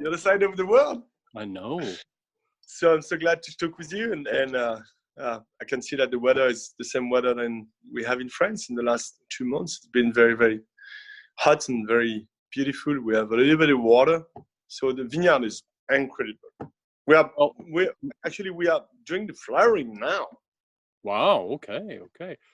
the other side of the world. I know. So I'm so glad to talk with you, and I can see that the weather is the same weather than we have in France in the last 2 months. It's been very, very hot and very beautiful. We have a little bit of water, so the vineyard is incredible. We are doing the flowering now. Wow, okay.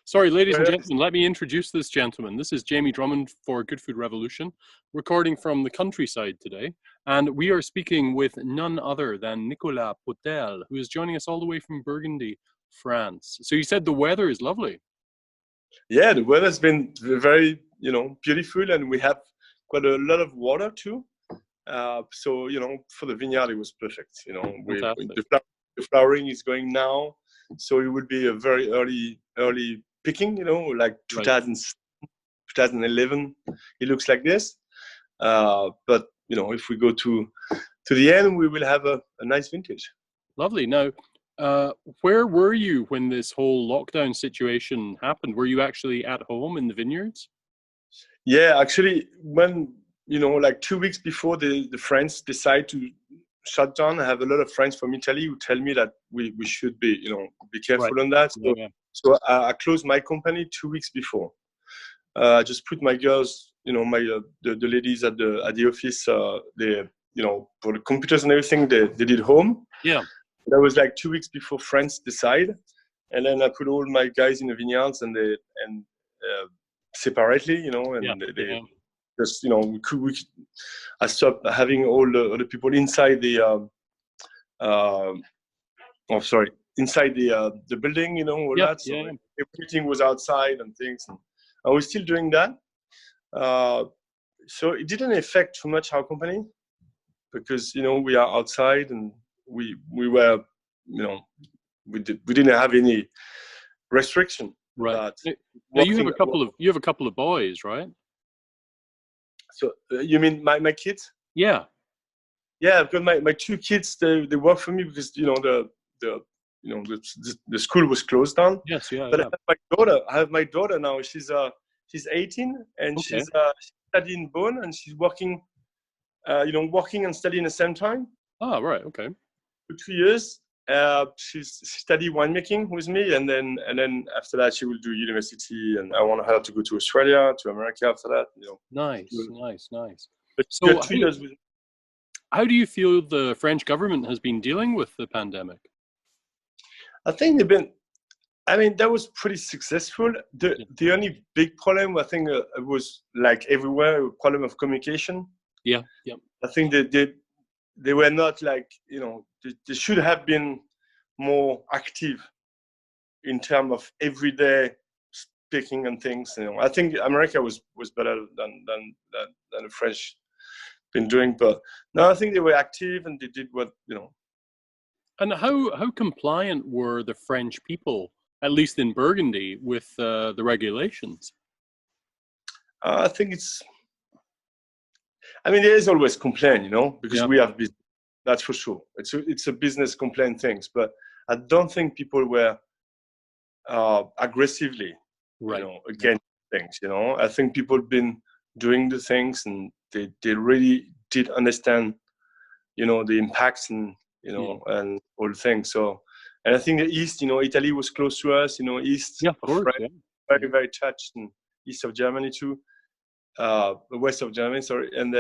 Sorry, ladies and gentlemen, let me introduce this gentleman. This is Jamie Drummond for Good Food Revolution, recording from the countryside today. And we are speaking with none other than Nicolas Potel, who is joining us all the way from Burgundy, France. So you said the weather is lovely. Yeah, the weather's been very, beautiful, and we have quite a lot of water too. So, for the vineyard, it was perfect. The flowering is going now. So it would be a very early picking, like 2011. It looks like this. But, if we go to the end, we will have a nice vintage. Lovely. Now, where were you when this whole lockdown situation happened? Were you actually at home in the vineyards? Yeah, actually, when, like 2 weeks before the France decide to shut down, I have a lot of friends from Italy who tell me that we should be, be careful on that. So I closed my company 2 weeks before. I just put my girls, the ladies at the office, for the computers and everything, they did home. Yeah. That was like 2 weeks before France decide. And then I put all my guys in the vineyards and separately, they just, I stopped having all the people inside inside the building, all that. So everything was outside and things. And I was still doing that. So it didn't affect too much our company because, we are outside and we were, we didn't have any restriction. Right. Now you have a couple of boys, right? So you mean my kids? Yeah. Yeah, I've got my two kids. They work for me because the school was closed down. Yes, yeah. But yeah. I have my daughter now. She's 18 and she's studying Bonn and she's working, working and studying at the same time. Oh, right. Okay. For 2 years, she studied winemaking with me, and then after that she will do university. And I want her to go to Australia, to America after that. Nice. But so, 2 years with. How do you feel the French government has been dealing with the pandemic? I think that was pretty successful. The only big problem, I think, was like everywhere, a problem of communication. Yeah. I think they were not like, they should have been more active in terms of everyday speaking and things. I think America was better than the French been doing, but no, I think they were active and they did what. And how compliant were the French people, at least in Burgundy, with the regulations? I think there is always complaint, because we have business. That's for sure. It's a business complaint things, but I don't think people were aggressively, against things. I think people have been doing the things and they really did understand, the impacts and and all the things. So, and I think the East, Italy was close to us. East of course, France, very very touched, and east of Germany too, west of Germany. Sorry, and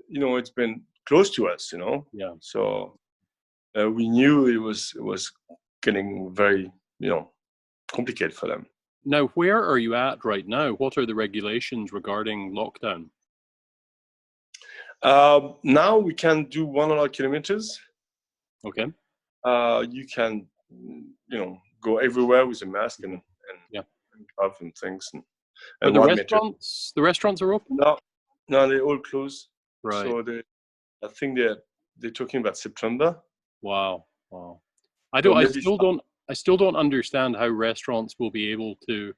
it's been close to us. Yeah. So we knew it was getting very complicated for them. Now, where are you at right now? What are the regulations regarding lockdown? Now we can do 100 kilometers. Okay. You can, go everywhere with a mask and gloves and things. And the restaurants are open? No, they all close. Right. So I think they're talking about September. Wow. I still don't understand how restaurants will be able to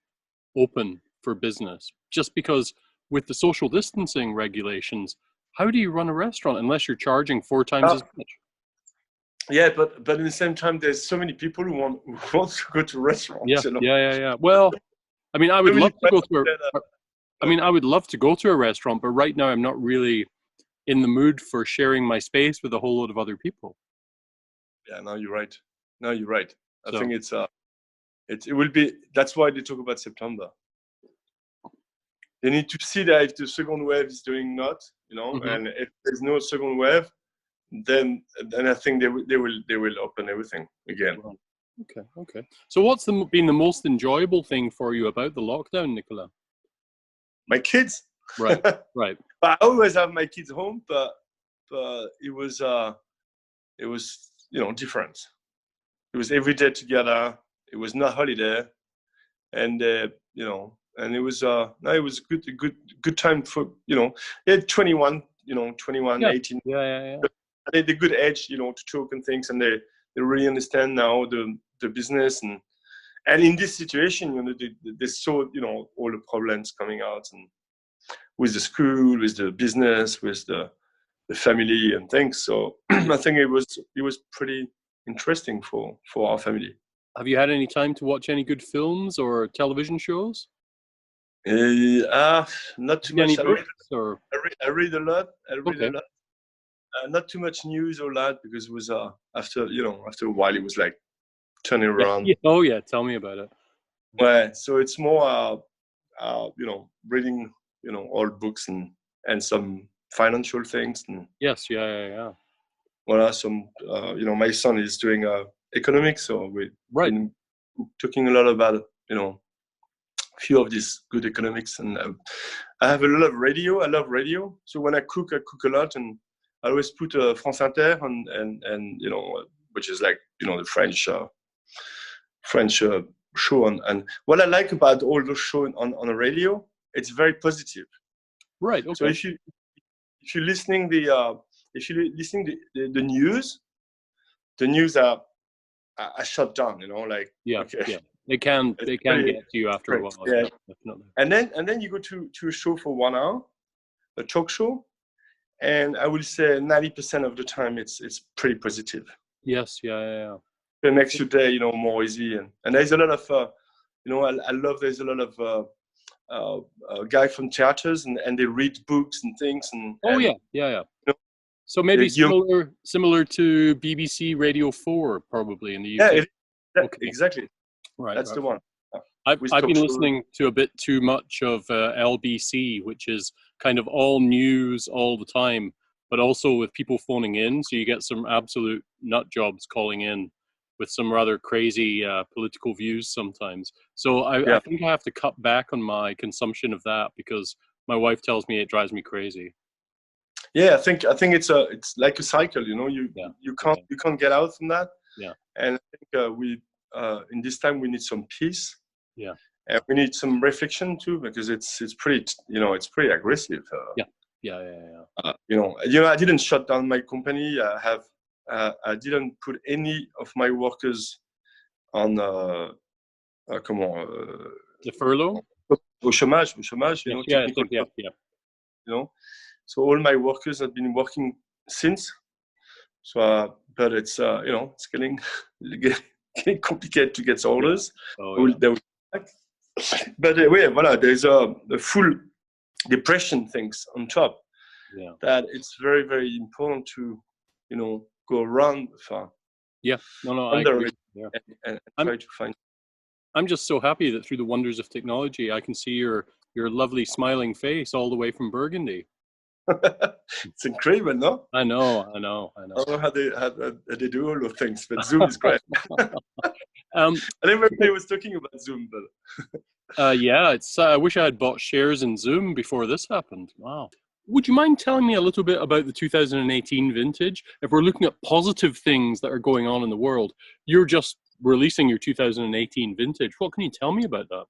open for business, just because with the social distancing regulations, how do you run a restaurant unless you're charging 4 times as much? Yeah, but at the same time, there's so many people who want to go to restaurants. Yeah. Well, I would love to go to I would love to go to a restaurant, but right now I'm not really in the mood for sharing my space with a whole load of other people. Yeah, no, you're right. No, you're right. I So, think it will be. That's why they talk about September. They need to see that if the second wave is doing not, and if there's no second wave, then I think they will open everything again. Okay. So what's been the most enjoyable thing for you about the lockdown, Nicolas? My kids. Right. But I always have my kids home, but it was different. It was every day together. It was not holiday, and and it was it was a good time for they had 21, 18. Yeah. They had a good age, to talk and things, and they really understand now the business and in this situation, they saw all the problems coming out and with the school, with the business, with the family and things. So I think it was pretty interesting for our family. Have you had any time to watch any good films or television shows? Not too much. I read a lot. Not too much news or that because it was after a while it was like turning around. Oh yeah, tell me about it. Well, so it's more reading old books and some financial things and yes, yeah. Well, some my son is doing economics, so we've been talking a lot about a few of these good economics, and I have a lot of radio. I love radio, so when I cook a lot, and I always put France Inter and which is like the French show and what I like about all those shows on the radio, it's very positive. Right. Okay. So if you're listening the news are shut down. Yeah. Okay. Yeah. They can get to you after a while. Yeah. Definitely. And then you go to a show for 1 hour, a talk show, and I will say 90% of the time it's pretty positive. Yes. Yeah. It makes your day more easy and there's a lot of I love there's a lot of guys from theaters and they read books and things yeah. So maybe similar to BBC Radio 4 probably in the UK. Yeah, exactly. Right. That's the one. I've been listening to a bit too much of LBC, which is kind of all news all the time, but also with people phoning in. So you get some absolute nut jobs calling in with some rather crazy political views sometimes. So I think I have to cut back on my consumption of that because my wife tells me it drives me crazy. Yeah, I think it's like a cycle. You can't get out from that. Yeah. And I think we in this time we need some peace. Yeah. And we need some reflection too because it's pretty it's pretty aggressive. Yeah. I didn't shut down my company. I didn't put any of my workers on the furlough. Au chômage. So all my workers have been working since. So, but it's it's getting complicated to get orders. But there's a full depression things on top. Yeah. That it's very very important to go around. Yeah. No. I agree. Yeah. And try to find. I'm just so happy that through the wonders of technology, I can see your lovely smiling face all the way from Burgundy. It's incredible, no? I know. I don't know how they do all those things, but Zoom is great. I never was talking about Zoom, but yeah, I wish I had bought shares in Zoom before this happened. Wow. Would you mind telling me a little bit about the 2018 vintage? If we're looking at positive things that are going on in the world, you're just releasing your 2018 vintage. What can you tell me about that?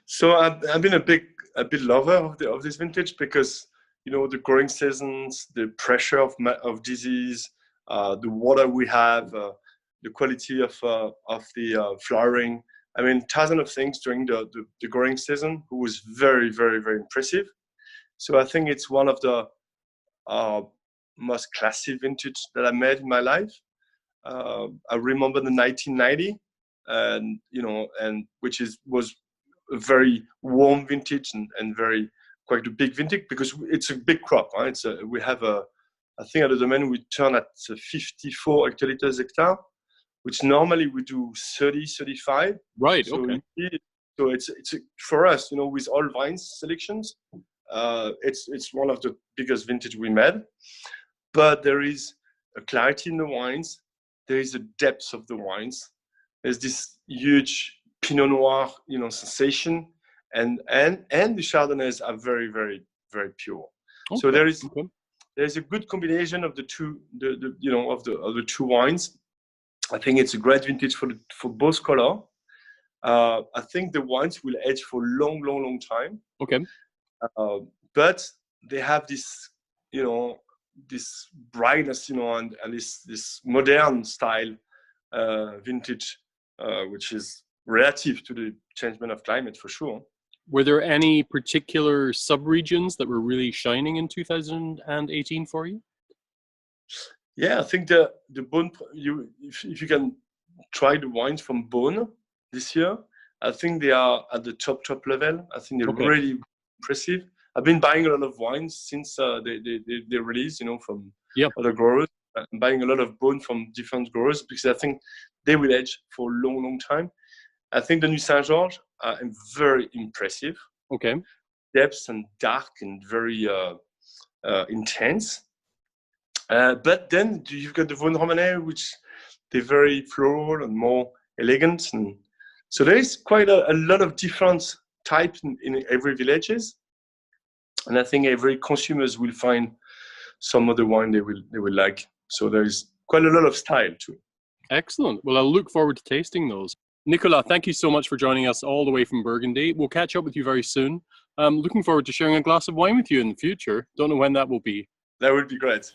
So I've been a bit lover of this vintage because the growing seasons, the pressure of disease, the water we have, the quality of the flowering. I mean, thousands of things during the growing season, who was very very very impressive. So I think it's one of the most classy vintage that I made in my life. I remember the 1990, and which was a very warm vintage and very quite a big vintage because it's a big crop. Right? We have I think at the domain we turn at 54 hectoliters hectare, which normally we do 30, 35. Right. So okay. So it's for us, with all vines selections, it's one of the biggest vintage we made. But there is a clarity in the wines. There is a depth of the wines. There's this huge Pinot Noir, sensation, and the Chardonnays are very, very, very pure. Okay. So there's a good combination of the two, of the two wines. I think it's a great vintage for both color. I think the wines will age for long, long, long time. Okay. But they have this, this brightness, and this modern style vintage, which is relative to the changement of climate for sure. Were there any particular sub-regions that were really shining in 2018 for you? Yeah, I think the Beaune, if you can try the wines from Beaune this year, I think they are at the top level. I think they're really impressive. I've been buying a lot of wines since they release, from other growers. I'm buying a lot of Beaune from different growers because I think they will age for a long, long time. I think the New Saint-Georges are very impressive. Okay. Depth and dark and very intense. But then you've got the Vosne Romanée, which they're very floral and more elegant. And so there is quite a lot of different types in every villages. And I think every consumers will find some other wine they will like. So there is quite a lot of style too. Excellent. Well, I'll look forward to tasting those. Nicolas, thank you so much for joining us all the way from Burgundy. We'll catch up with you very soon. I'm looking forward to sharing a glass of wine with you in the future. Don't know when that will be. That would be great.